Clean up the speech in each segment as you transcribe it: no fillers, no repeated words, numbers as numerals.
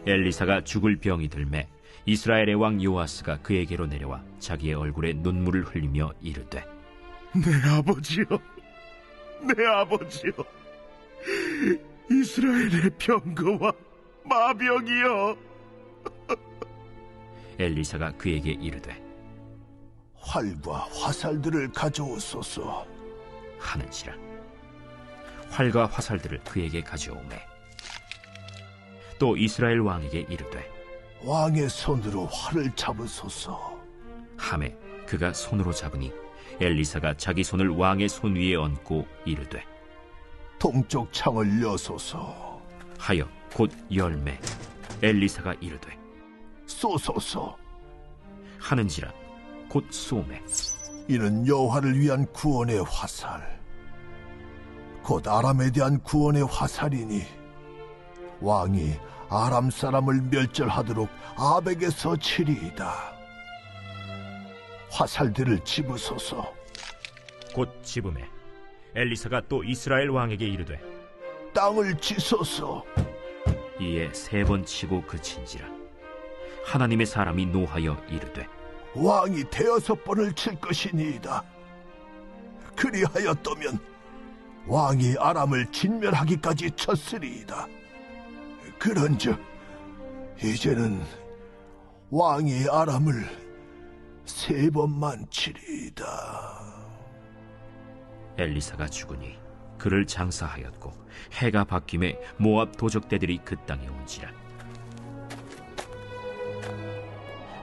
엘리사가 죽을 병이 들매 이스라엘의 왕 요아스가 그에게로 내려와 자기의 얼굴에 눈물을 흘리며 이르되, 내 아버지여, 내 아버지여, 이스라엘의 병거와 마병이여. 엘리사가 그에게 이르되, 활과 화살들을 가져오소서 하는지라. 활과 화살들을 그에게 가져오매 또 이스라엘 왕에게 이르되, 왕의 손으로 활을 잡으소서 하매 그가 손으로 잡으니 엘리사가 자기 손을 왕의 손 위에 얹고 이르되, 동쪽 창을 여소서 하여 곧 열매. 엘리사가 이르되, 쏘소서. 하는지라. 곧 쏘매 이는 여호와를 위한 구원의 화살, 곧 아람에 대한 구원의 화살이니 왕이 아람 사람을 멸절하도록 아벡에서 치리이다. 화살들을 집으소서. 곧 집음에 엘리사가 또 이스라엘 왕에게 이르되, 땅을 치소서. 이에 3번 치고 그친지라. 하나님의 사람이 노하여 이르되, 왕이 6번을 칠 것이니이다. 그리하였더면 왕이 아람을 진멸하기까지 쳤으리이다. 그런즉 이제는 왕이 아람을 3번만 치리이다. 엘리사가 죽으니 그를 장사하였고 해가 바뀜에 모압 도적대들이 그 땅에 온지라.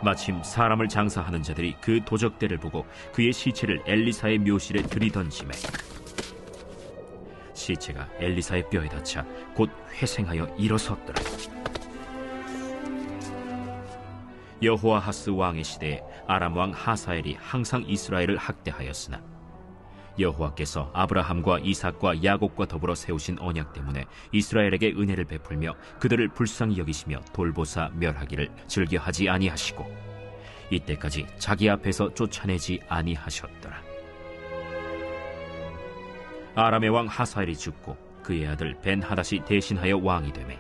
마침 사람을 장사하는 자들이 그 도적대를 보고 그의 시체를 엘리사의 묘실에 들이던지매 시체가 엘리사의 뼈에 닿자 곧 회생하여 일어섰더라. 여호아하스 왕의 시대에 아람 왕 하사엘이 항상 이스라엘을 학대하였으나 여호와께서 아브라함과 이삭과 야곱과 더불어 세우신 언약 때문에 이스라엘에게 은혜를 베풀며 그들을 불쌍히 여기시며 돌보사 멸하기를 즐겨하지 아니하시고 이때까지 자기 앞에서 쫓아내지 아니하셨더라. 아람의 왕 하사엘이 죽고 그의 아들 벤하닷이 대신하여 왕이 되매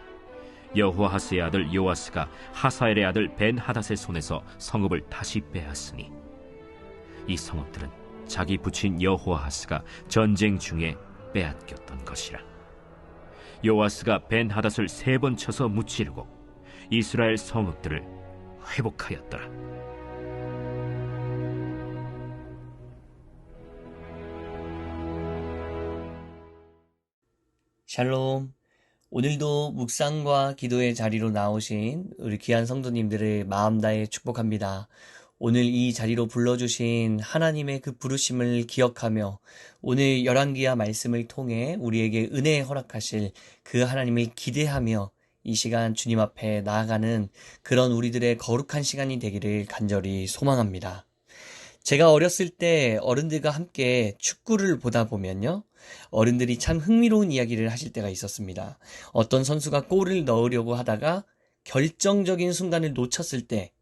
여호아하스의 아들 요아스가 하사엘의 아들 벤하닷의 손에서 성읍을 다시 빼앗으니 이 성읍들은 자기 부친 여호아하스가 전쟁 중에 빼앗겼던 것이라. 요아스가 벤하닷을 3번 쳐서 무찌르고 이스라엘 성읍들을 회복하였더라. 샬롬. 오늘도 묵상과 기도의 자리로 나오신 우리 귀한 성도님들을 마음 다해 축복합니다. 오늘 이 자리로 불러주신 하나님의 그 부르심을 기억하며 오늘 열왕기하 말씀을 통해 우리에게 은혜 허락하실 그 하나님을 기대하며 이 시간 주님 앞에 나아가는 그런 우리들의 거룩한 시간이 되기를 간절히 소망합니다. 제가 어렸을 때 어른들과 함께 축구를 보다 보면요, 어른들이 참 흥미로운 이야기를 하실 때가 있었습니다. 어떤 선수가 골을 넣으려고 하다가 결정적인 순간을 놓쳤을 때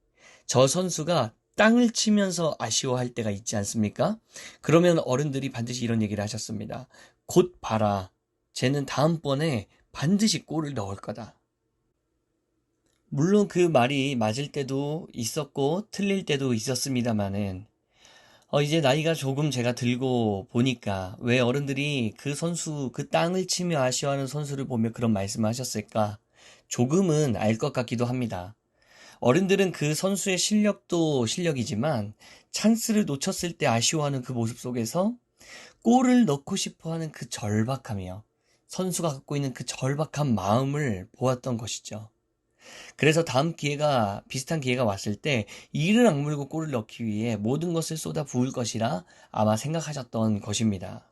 저 선수가 땅을 치면서 아쉬워할 때가 있지 않습니까? 그러면 어른들이 반드시 이런 얘기를 하셨습니다. 곧 봐라. 쟤는 다음번에 반드시 골을 넣을 거다. 물론 그 말이 맞을 때도 있었고 틀릴 때도 있었습니다마는 이제 나이가 조금 제가 들고 보니까 왜 어른들이 그 선수, 그 땅을 치며 아쉬워하는 선수를 보며 그런 말씀을 하셨을까? 조금은 알 것 같기도 합니다. 어른들은 그 선수의 실력도 실력이지만 찬스를 놓쳤을 때 아쉬워하는 그 모습 속에서 골을 넣고 싶어하는 그 절박함이요. 선수가 갖고 있는 그 절박한 마음을 보았던 것이죠. 그래서 비슷한 기회가 왔을 때 이를 악물고 골을 넣기 위해 모든 것을 쏟아 부을 것이라 아마 생각하셨던 것입니다.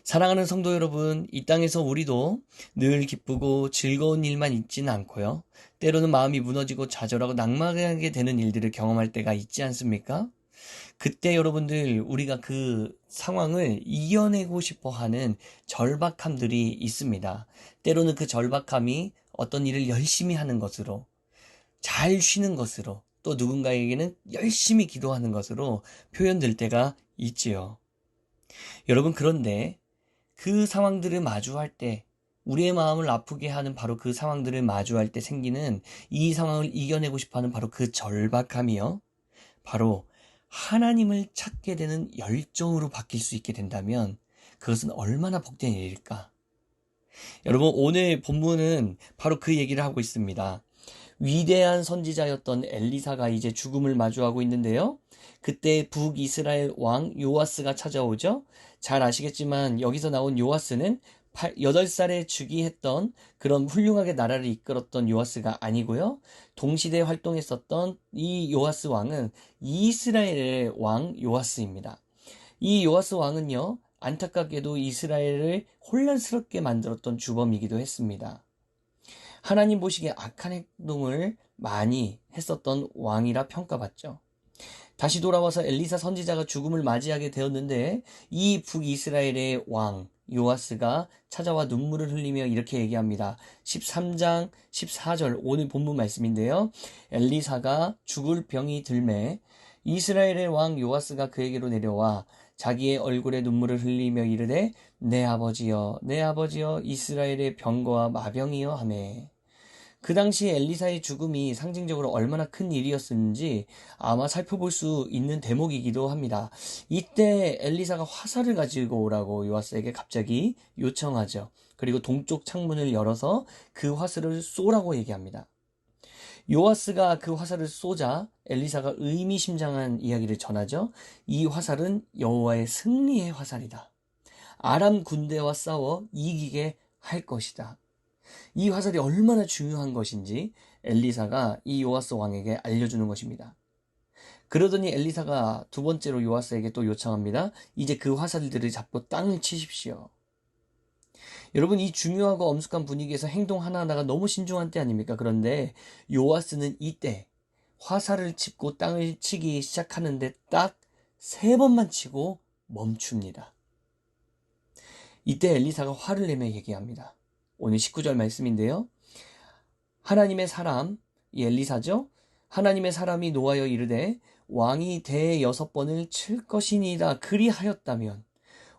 사랑하는 성도 여러분, 이 땅에서 우리도 늘 기쁘고 즐거운 일만 있지는 않고요. 때로는 마음이 무너지고 좌절하고 낙망하게 되는 일들을 경험할 때가 있지 않습니까? 그때 여러분들 우리가 그 상황을 이겨내고 싶어하는 절박함들이 있습니다. 때로는 그 절박함이 어떤 일을 열심히 하는 것으로, 잘 쉬는 것으로, 또 누군가에게는 열심히 기도하는 것으로 표현될 때가 있지요. 여러분, 그런데 그 상황들을 마주할 때 우리의 마음을 아프게 하는 바로 그 상황들을 마주할 때 생기는 이 상황을 이겨내고 싶어하는 바로 그 절박함이요. 바로 하나님을 찾게 되는 열정으로 바뀔 수 있게 된다면 그것은 얼마나 복된 일일까? 여러분, 오늘 본문은 바로 그 얘기를 하고 있습니다. 위대한 선지자였던 엘리사가 이제 죽음을 마주하고 있는데요. 그때 북이스라엘 왕 요아스가 찾아오죠. 잘 아시겠지만 여기서 나온 요아스는 8살에 즉위했던 그런 훌륭하게 나라를 이끌었던 요아스가 아니고요. 동시대 활동했었던 이 요아스 왕은 이스라엘의 왕 요아스입니다. 이 요아스 왕은요, 안타깝게도 이스라엘을 혼란스럽게 만들었던 주범이기도 했습니다. 하나님 보시기에 악한 행동을 많이 했었던 왕이라 평가받죠. 다시 돌아와서 엘리사 선지자가 죽음을 맞이하게 되었는데 이 북이스라엘의 왕 요아스가 찾아와 눈물을 흘리며 이렇게 얘기합니다. 13장 14절 오늘 본문 말씀인데요. 엘리사가 죽을 병이 들매 이스라엘의 왕 요아스가 그에게로 내려와 자기의 얼굴에 눈물을 흘리며 이르되 내 아버지여 내 아버지여 이스라엘의 병거와 마병이여 하매. 그 당시 엘리사의 죽음이 상징적으로 얼마나 큰 일이었는지 아마 살펴볼 수 있는 대목이기도 합니다. 이때 엘리사가 화살을 가지고 오라고 요아스에게 갑자기 요청하죠. 그리고 동쪽 창문을 열어서 그 화살을 쏘라고 얘기합니다. 요아스가 그 화살을 쏘자 엘리사가 의미심장한 이야기를 전하죠. 이 화살은 여호와의 승리의 화살이다. 아람 군대와 싸워 이기게 할 것이다. 이 화살이 얼마나 중요한 것인지 엘리사가 이 요아스 왕에게 알려주는 것입니다. 그러더니 엘리사가 두 번째로 요아스에게 또 요청합니다. 이제 그 화살들을 잡고 땅을 치십시오. 여러분, 이 중요하고 엄숙한 분위기에서 행동 하나하나가 너무 신중한 때 아닙니까? 그런데 요아스는 이때 화살을 짚고 땅을 치기 시작하는데 딱 3번만 치고 멈춥니다. 이때 엘리사가 화를 내며 얘기합니다. 오늘 19절 말씀인데요. 하나님의 사람, 이 엘리사죠. 하나님의 사람이 노하여 이르되 왕이 대 6번을 칠 것이니이다. 그리하였다면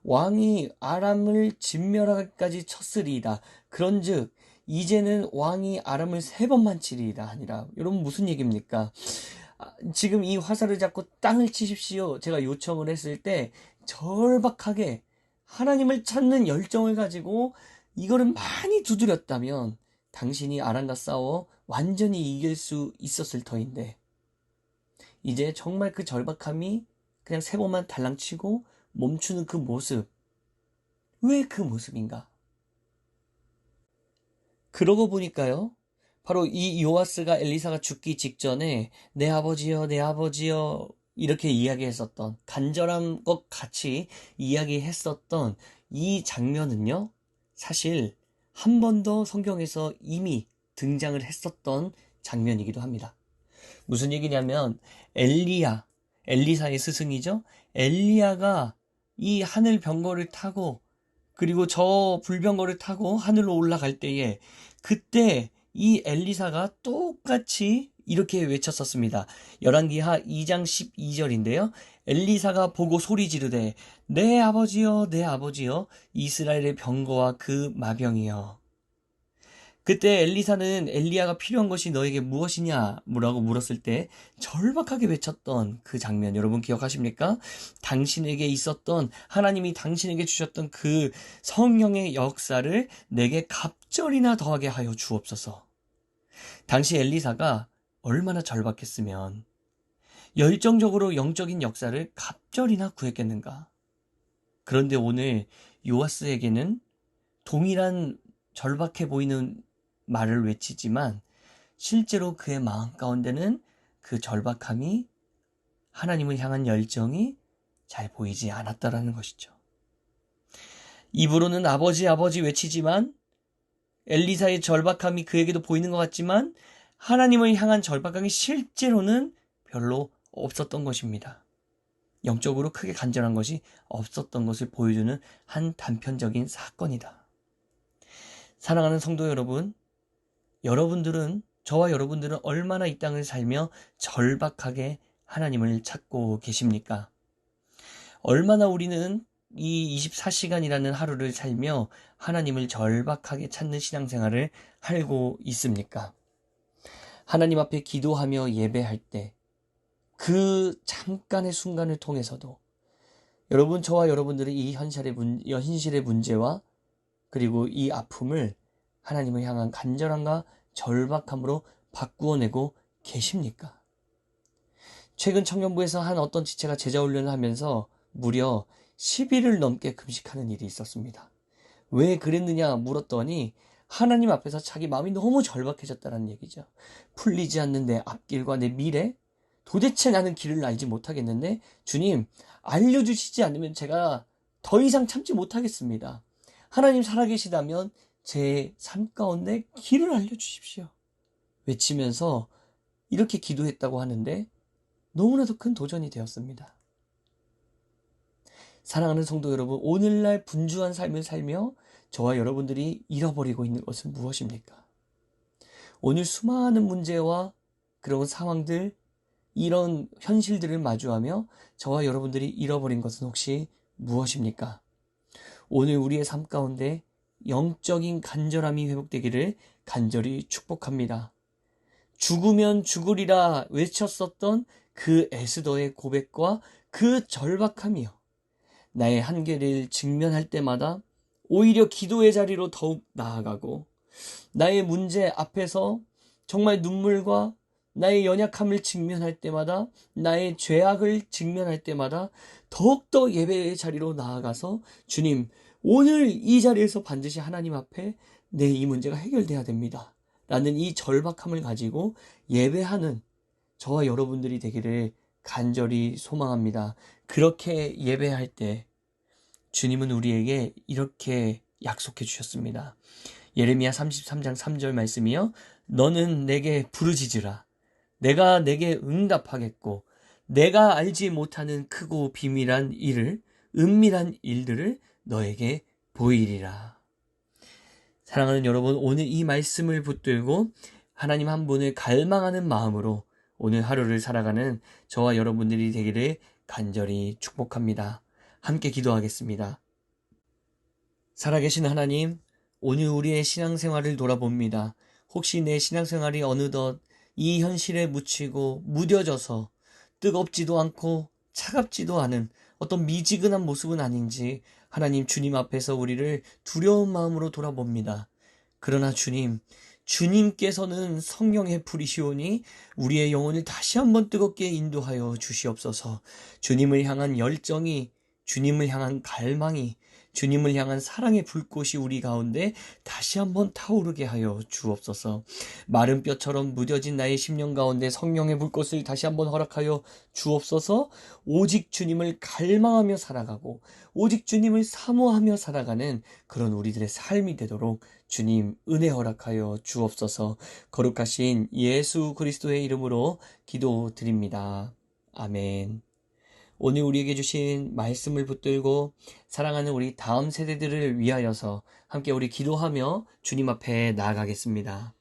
왕이 아람을 진멸하기까지 쳤으리이다. 그런즉 이제는 왕이 아람을 3번만 치리이다 하니라. 여러분, 무슨 얘기입니까? 지금 이 화살을 잡고 땅을 치십시오. 제가 요청을 했을 때 절박하게 하나님을 찾는 열정을 가지고 이거를 많이 두드렸다면 당신이 아람과 싸워 완전히 이길 수 있었을 터인데 이제 정말 그 절박함이 그냥 3번만 달랑치고 멈추는 그 모습, 왜 그 모습인가? 그러고 보니까요, 바로 이 요아스가 엘리사가 죽기 직전에 내 아버지여 내 아버지여 이렇게 이야기했었던, 간절한 것 같이 이야기했었던 이 장면은요, 사실 한 번 더 성경에서 이미 등장을 했었던 장면이기도 합니다. 무슨 얘기냐면 엘리사의 스승이죠. 엘리야가 이 하늘 병거를 타고 그리고 저 불병거를 타고 하늘로 올라갈 때에 그때 이 엘리사가 똑같이 이렇게 외쳤었습니다. 열왕기하 2장 12절인데요. 엘리사가 보고 소리 지르되 내 아버지여 내 아버지여 이스라엘의 병거와 그 마병이여. 그때 엘리사는 엘리야가 필요한 것이 너에게 무엇이냐 라고 물었을 때 절박하게 외쳤던 그 장면 여러분 기억하십니까? 당신에게 있었던 하나님이 당신에게 주셨던 그 성령의 역사를 내게 갑절이나 더하게 하여 주옵소서. 당시 엘리사가 얼마나 절박했으면 열정적으로 영적인 역사를 갑절이나 구했겠는가. 그런데 오늘 요아스에게는 동일한 절박해 보이는 말을 외치지만 실제로 그의 마음 가운데는 그 절박함이 하나님을 향한 열정이 잘 보이지 않았다라는 것이죠. 입으로는 아버지 아버지 외치지만 엘리사의 절박함이 그에게도 보이는 것 같지만 하나님을 향한 절박함이 실제로는 별로 없었던 것입니다. 영적으로 크게 간절한 것이 없었던 것을 보여주는 한 단편적인 사건이다. 사랑하는 성도 여러분, 저와 여러분들은 얼마나 이 땅을 살며 절박하게 하나님을 찾고 계십니까? 얼마나 우리는 이 24시간이라는 하루를 살며 하나님을 절박하게 찾는 신앙생활을 하고 있습니까? 하나님 앞에 기도하며 예배할 때 그 잠깐의 순간을 통해서도 여러분, 저와 여러분들의 이 현실의 문제와 그리고 이 아픔을 하나님을 향한 간절함과 절박함으로 바꾸어내고 계십니까? 최근 청년부에서 한 어떤 지체가 제자훈련을 하면서 무려 10일을 넘게 금식하는 일이 있었습니다. 왜 그랬느냐 물었더니 하나님 앞에서 자기 마음이 너무 절박해졌다는 얘기죠. 풀리지 않는 내 앞길과 내 미래, 도대체 나는 길을 알지 못하겠는데 주님 알려주시지 않으면 제가 더 이상 참지 못하겠습니다. 하나님 살아계시다면 제 삶 가운데 길을 알려주십시오. 외치면서 이렇게 기도했다고 하는데 너무나도 큰 도전이 되었습니다. 사랑하는 성도 여러분, 오늘날 분주한 삶을 살며 저와 여러분들이 잃어버리고 있는 것은 무엇입니까? 오늘 수많은 문제와 그런 상황들, 이런 현실들을 마주하며 저와 여러분들이 잃어버린 것은 혹시 무엇입니까? 오늘 우리의 삶 가운데 영적인 간절함이 회복되기를 간절히 축복합니다. 죽으면 죽으리라 외쳤었던 그 에스더의 고백과 그 절박함이요. 나의 한계를 직면할 때마다 오히려 기도의 자리로 더욱 나아가고 나의 문제 앞에서 정말 눈물과 나의 연약함을 직면할 때마다 나의 죄악을 직면할 때마다 더욱더 예배의 자리로 나아가서 주님 오늘 이 자리에서 반드시 하나님 앞에 내 이 문제가 해결돼야 됩니다. 라는 이 절박함을 가지고 예배하는 저와 여러분들이 되기를 간절히 소망합니다. 그렇게 예배할 때 주님은 우리에게 이렇게 약속해 주셨습니다. 예레미야 33장 3절 말씀이요. 너는 내게 부르짖으라. 내가 내게 응답하겠고 내가 알지 못하는 크고 비밀한 일을 은밀한 일들을 너에게 보이리라. 사랑하는 여러분, 오늘 이 말씀을 붙들고 하나님 한 분을 갈망하는 마음으로 오늘 하루를 살아가는 저와 여러분들이 되기를 간절히 축복합니다. 함께 기도하겠습니다. 살아계신 하나님, 오늘 우리의 신앙생활을 돌아봅니다. 혹시 내 신앙생활이 어느덧 이 현실에 묻히고 무뎌져서 뜨겁지도 않고 차갑지도 않은 어떤 미지근한 모습은 아닌지 하나님 주님 앞에서 우리를 두려운 마음으로 돌아봅니다. 그러나 주님께서는 성령의 불이시오니 우리의 영혼을 다시 한번 뜨겁게 인도하여 주시옵소서. 주님을 향한 열정이, 주님을 향한 갈망이, 주님을 향한 사랑의 불꽃이 우리 가운데 다시 한번 타오르게 하여 주옵소서. 마른 뼈처럼 무뎌진 나의 심령 가운데 성령의 불꽃을 다시 한번 허락하여 주옵소서. 오직 주님을 갈망하며 살아가고 오직 주님을 사모하며 살아가는 그런 우리들의 삶이 되도록 주님 은혜 허락하여 주옵소서. 거룩하신 예수 그리스도의 이름으로 기도드립니다. 아멘. 오늘 우리에게 주신 말씀을 붙들고 사랑하는 우리 다음 세대들을 위하여서 함께 우리 기도하며 주님 앞에 나아가겠습니다.